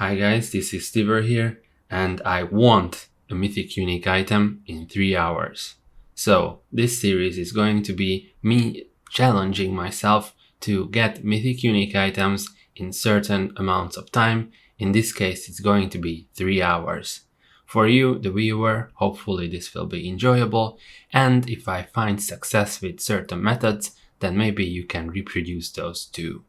Hi guys, this is Stever here, and I want a Mythic Unique item in 3 hours. So this series is going to be me challenging myself to get Mythic Unique items in certain amounts of time. In this case, it's going to be 3 hours. For you, the viewer, hopefully this will be enjoyable, and if I find success with certain methods, then maybe you can reproduce those too.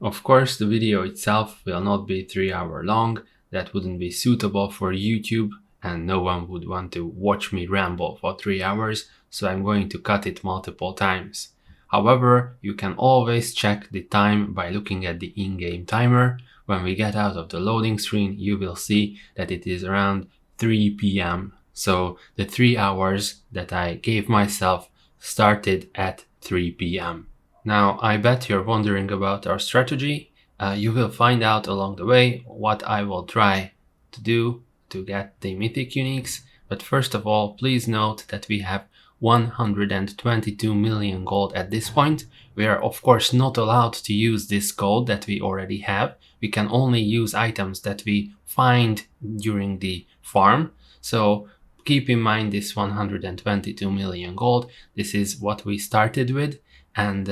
Of course, the video itself will not be 3 hours long. That wouldn't be suitable for YouTube, and no one would want to watch me ramble for 3 hours, so I'm going to cut it multiple times. However, you can always check the time by looking at the in-game timer. When we get out of the loading screen, you will see that it is around 3 p.m. So the 3 hours that I gave myself started at 3 p.m. Now, I bet you're wondering about our strategy. You will find out along the way what I will try to do to get the Mythic Uniques. But first of all, please note that we have 122 million gold at this point. We are of course not allowed to use this gold that we already have. We can only use items that we find during the farm. So keep in mind this 122 million gold. This is what we started with. And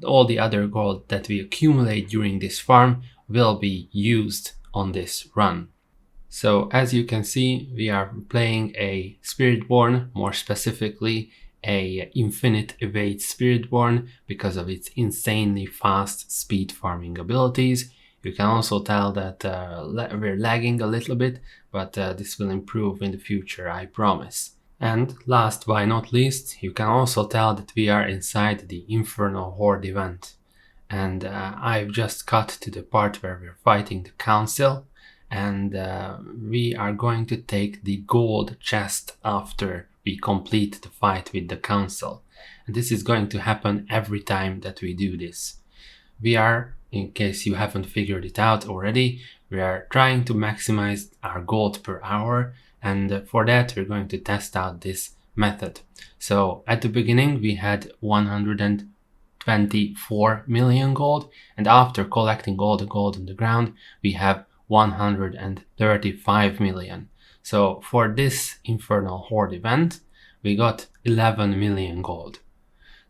all the other gold that we accumulate during this farm will be used on this run. So as you can see, we are playing a Spiritborn, more specifically a Infinite Evade Spiritborn because of its insanely fast speed farming abilities. You can also tell that we're lagging a little bit, but this will improve in the future, I promise. And last but not least, you can also tell that we are inside the Infernal Horde event. And I've just cut to the part where we're fighting the council, and we are going to take the gold chest after we complete the fight with the council. And this is going to happen every time that we do this. We are, in case you haven't figured it out already, we are trying to maximize our gold per hour. And for that, we're going to test out this method. So at the beginning, we had 124 million gold. And after collecting all the gold on the ground, we have 135 million. So for this Infernal Horde event, we got 11 million gold.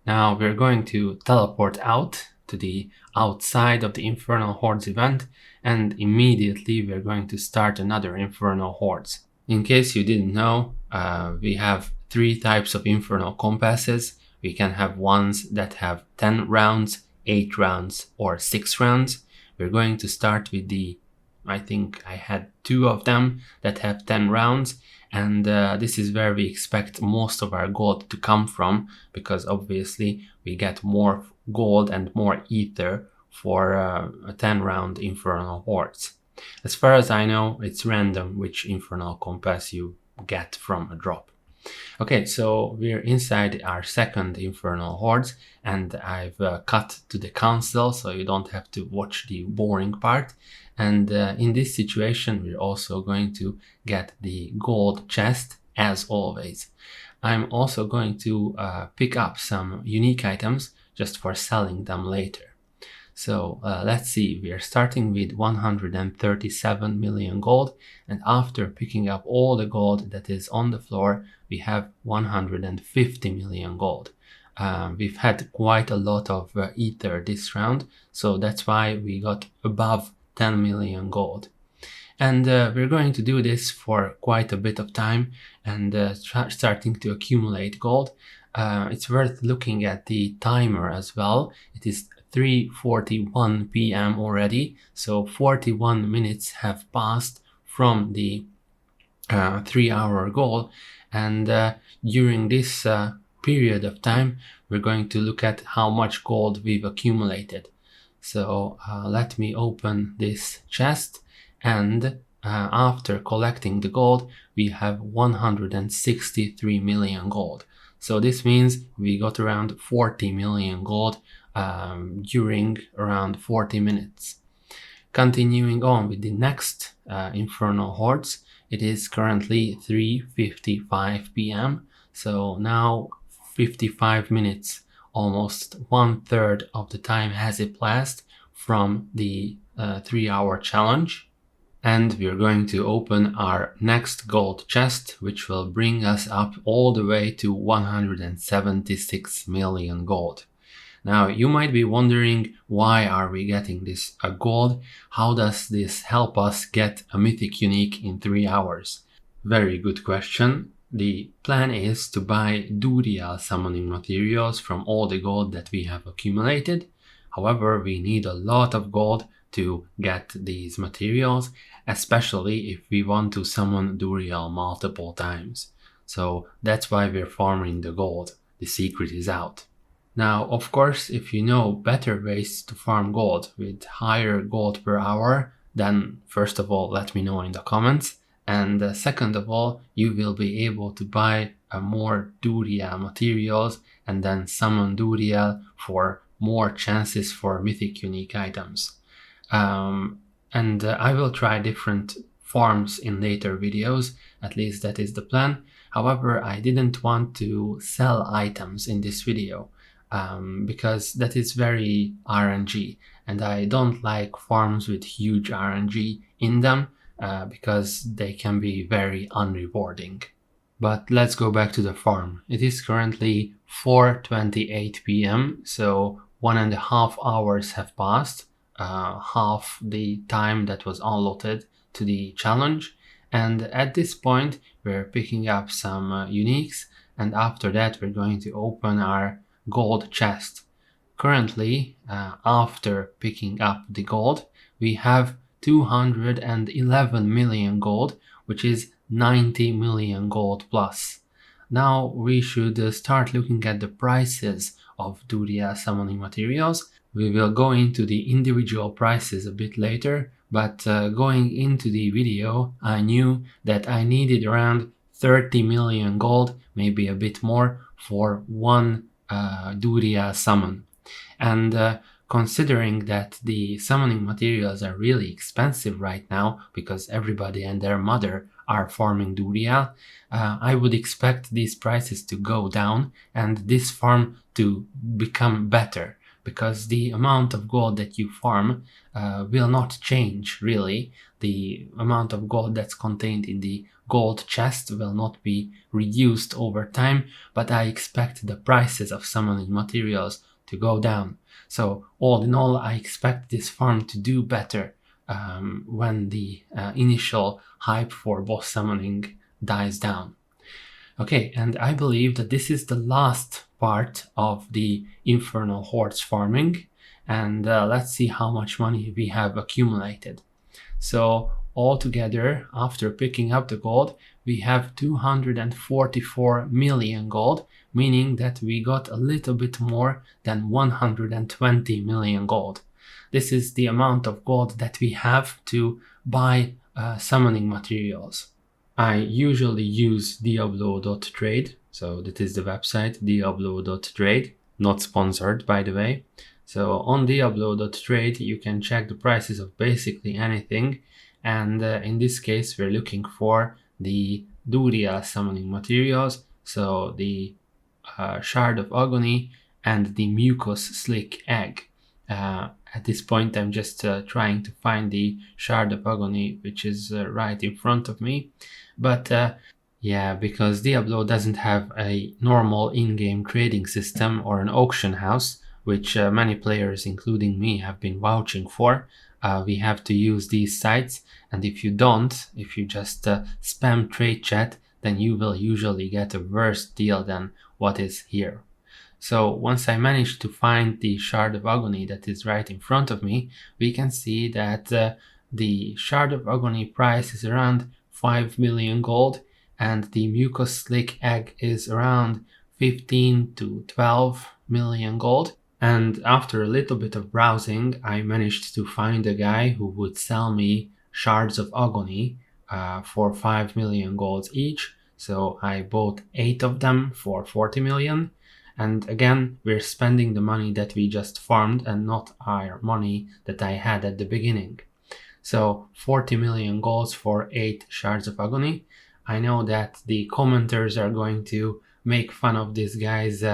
Now we're going to teleport out to the outside of the Infernal Hordes event. And immediately we're going to start another Infernal Hordes. In case you didn't know, we have 3 types of Infernal Compasses. We can have ones that have 10 rounds, 8 rounds, or 6 rounds. We're going to start with I think I had 2 of them that have 10 rounds. And this is where we expect most of our gold to come from, because obviously we get more gold and more ether for a 10 round Infernal Hordes. As far as I know, it's random which Infernal Compass you get from a drop. Okay, so we're inside our second Infernal Hordes, and I've cut to the council so you don't have to watch the boring part. And in this situation, we're also going to get the gold chest as always. I'm also going to pick up some unique items just for selling them later. So let's see, we are starting with 137 million gold, and after picking up all the gold that is on the floor, we have 150 million gold. We've had quite a lot of ether this round, so that's why we got above 10 million gold. And we're going to do this for quite a bit of time and starting to accumulate gold. It's worth looking at the timer as well. It is 3:41 p.m. already, so 41 minutes have passed from the 3-hour goal, and during this period of time we're going to look at how much gold we've accumulated. So let me open this chest, and after collecting the gold we have 163 million gold. So this means we got around 40 million gold during around 40 minutes. Continuing on with the next Infernal Hordes, it is currently 3:55 p.m. So now 55 minutes, almost 1/3 of the time has elapsed from the 3-hour challenge. And we're going to open our next gold chest, which will bring us up all the way to 176 million gold. Now you might be wondering, why are we getting this gold? How does this help us get a mythic unique in 3 hours? Very good question. The plan is to buy Duriel summoning materials from all the gold that we have accumulated. However, we need a lot of gold to get these materials, especially if we want to summon Duriel multiple times. So that's why we're farming the gold. The secret is out. Now, of course, if you know better ways to farm gold with higher gold per hour, then first of all, let me know in the comments. And second of all, you will be able to buy more Duriel materials and then summon Duriel for more chances for mythic unique items. I will try different farms in later videos, at least that is the plan. However, I didn't want to sell items in this video. Because that is very RNG, and I don't like farms with huge RNG in them because they can be very unrewarding. But let's go back to the farm. It is currently 4:28 p.m. so 1.5 hours have passed, half the time that was allotted to the challenge, and at this point we're picking up some uniques, and after that we're going to open our gold chest. Currently, after picking up the gold, we have 211 million gold, which is 90 million gold plus. Now we should start looking at the prices of Duriel summoning materials. We will go into the individual prices a bit later, but going into the video, I knew that I needed around 30 million gold, maybe a bit more, for one Duriel summon. And considering that the summoning materials are really expensive right now because everybody and their mother are farming Duriel, I would expect these prices to go down and this farm to become better, because the amount of gold that you farm will not change really. The amount of gold that's contained in the gold chest will not be reduced over time, but I expect the prices of summoning materials to go down. So all in all, I expect this farm to do better when the initial hype for boss summoning dies down. Okay, and I believe that this is the last part of the Infernal Hordes farming, and let's see how much money we have accumulated. So altogether, after picking up the gold, we have 244 million gold, meaning that we got a little bit more than 120 million gold. This is the amount of gold that we have to buy summoning materials. I usually use Diablo.trade, so that is the website, Diablo.trade, not sponsored by the way. So on Diablo.trade you can check the prices of basically anything, and in this case we're looking for the Duriel summoning materials, so the Shard of Agony and the Mucus Slick Egg. At this point I'm just trying to find the Shard of Agony, which is right in front of me, but yeah, because Diablo doesn't have a normal in-game trading system or an auction house, which many players including me have been vouching for, we have to use these sites, and if you don't, if you just spam trade chat, then you will usually get a worse deal than what is here. So once I managed to find the Shard of Agony that is right in front of me, we can see that the Shard of Agony price is around 5 million gold, and the Mucus Slick Egg is around 15 to 12 million gold. And after a little bit of browsing, I managed to find a guy who would sell me Shards of Agony for 5 million gold each. So I bought 8 of them for 40 million. And again, we're spending the money that we just farmed and not our money that I had at the beginning. So 40 million golds for 8 Shards of Agony. I know that the commenters are going to make fun of this guy's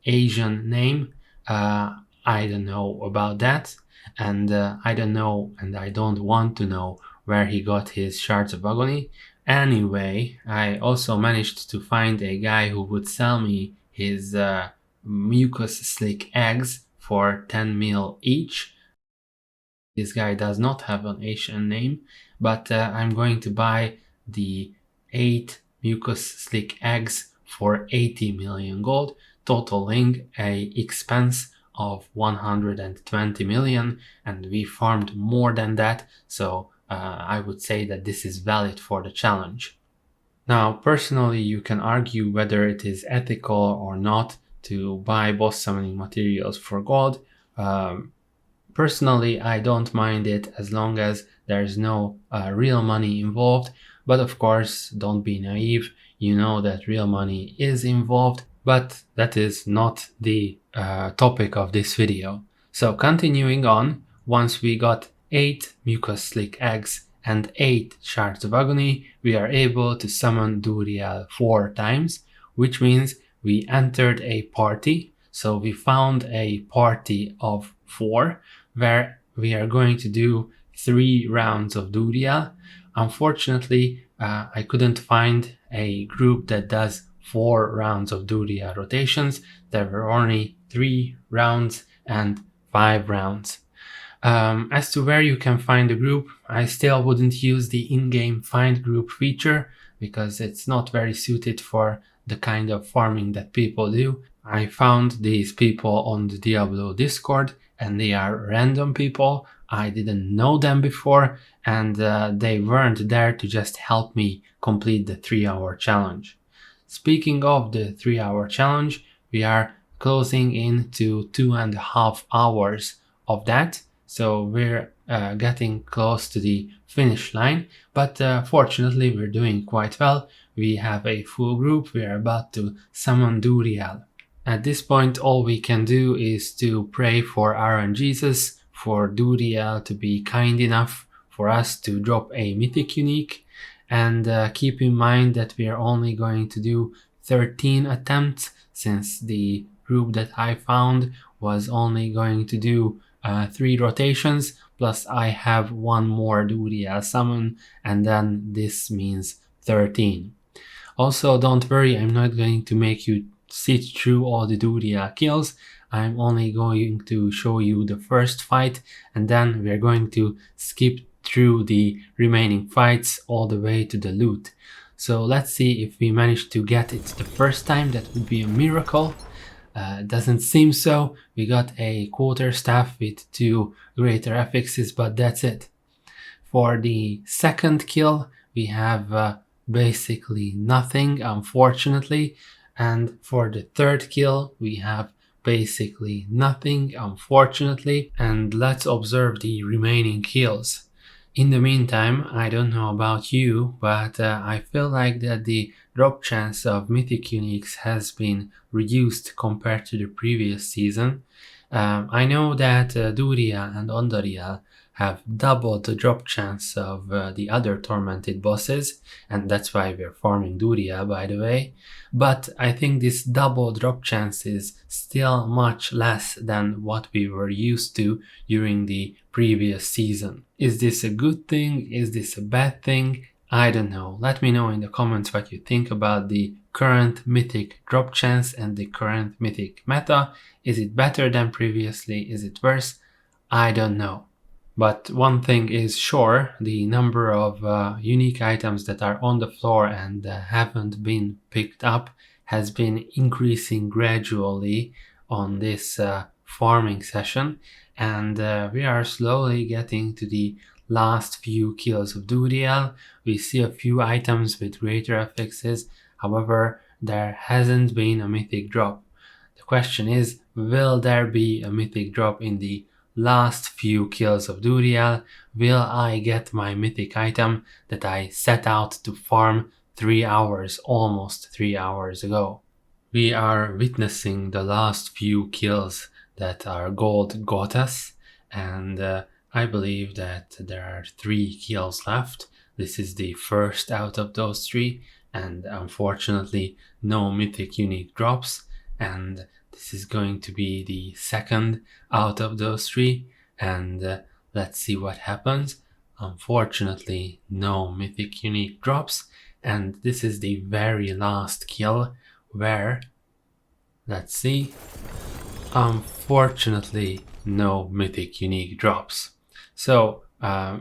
Asian name. I don't know about that, and I don't know and I don't want to know where he got his Shards of Agony. Anyway, I also managed to find a guy who would sell me his mucus slick eggs for 10 mil each. This guy does not have an Asian name, but I'm going to buy the 8 mucus slick eggs for 80 million gold, totaling a expense of 120 million, and we farmed more than that, so I would say that this is valid for the challenge. Now, personally, you can argue whether it is ethical or not to buy boss summoning materials for gold. Personally, I don't mind it as long as there's no real money involved, but of course, don't be naive. You know that real money is involved, but that is not the topic of this video. So continuing on, once we got 8 mucus slick eggs and 8 Shards of Agony, we are able to summon Duriel 4 times, which means we entered a party. So we found a party of 4 where we are going to do 3 rounds of Duriel. Unfortunately, I couldn't find a group that does 4 rounds of Duriel rotations. There were only 3 rounds and 5 rounds. As to where you can find a group, I still wouldn't use the in-game find group feature because it's not very suited for the kind of farming that people do. I found these people on the Diablo Discord, and they are random people. I didn't know them before, and they weren't there to just help me complete the 3-hour challenge. Speaking of the 3-hour challenge, we are closing into 2.5 hours of that. So we're getting close to the finish line, but fortunately we're doing quite well. We have a full group. We are about to summon Duriel. At this point, all we can do is to pray for RNGesus, for Duriel to be kind enough for us to drop a Mythic Unique, and keep in mind that we are only going to do 13 attempts, since the group that I found was only going to do 3 rotations, plus I have 1 more Duriel summon, and then this means 13. Also, don't worry, I'm not going to make you sit through all the Duriel kills. I'm only going to show you the first fight, and then we're going to skip through the remaining fights all the way to the loot. So let's see if we manage to get it the first time. That would be a miracle. Doesn't seem so. We got a quarterstaff with 2 greater affixes, but that's it. For the second kill, we have basically nothing, unfortunately. And for the third kill, we have basically nothing, unfortunately. And let's observe the remaining kills. In the meantime, I don't know about you, but I feel like that the drop chance of Mythic Uniques has been reduced compared to the previous season. I know that Duriel and Ondariel have doubled the drop chance of the other tormented bosses, and that's why we're farming Duriel, by the way. But I think this double drop chance is still much less than what we were used to during the previous season. Is this a good thing? Is this a bad thing? I don't know. Let me know in the comments what you think about the current mythic drop chance and the current mythic meta. Is it better than previously? Is it worse? I don't know. But one thing is sure, the number of unique items that are on the floor and haven't been picked up has been increasing gradually on this farming session, and we are slowly getting to the last few kills of Duriel. We see a few items with greater affixes, however there hasn't been a mythic drop. The question is, will there be a mythic drop in the last few kills of Duriel? Will I get my mythic item that I set out to farm 3 hours, almost 3 hours ago? We are witnessing the last few kills that our gold got us, and I believe that there are 3 kills left. This is the first out of those 3, and unfortunately no mythic unique drops, and this is going to be the second out of those 3, and let's see what happens. Unfortunately, no Mythic Unique drops, and this is the very last kill where, let's see, unfortunately no Mythic Unique drops. So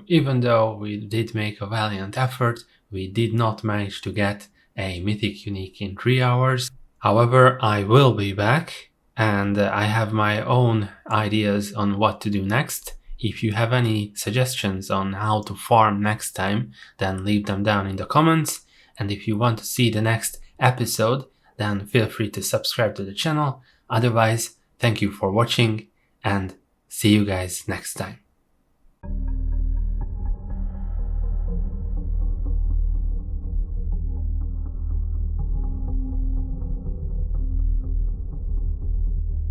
even though we did make a valiant effort, we did not manage to get a Mythic Unique in 3 hours. However, I will be back, and I have my own ideas on what to do next. If you have any suggestions on how to farm next time, then leave them down in the comments. And if you want to see the next episode, then feel free to subscribe to the channel. Otherwise, thank you for watching, and see you guys next time.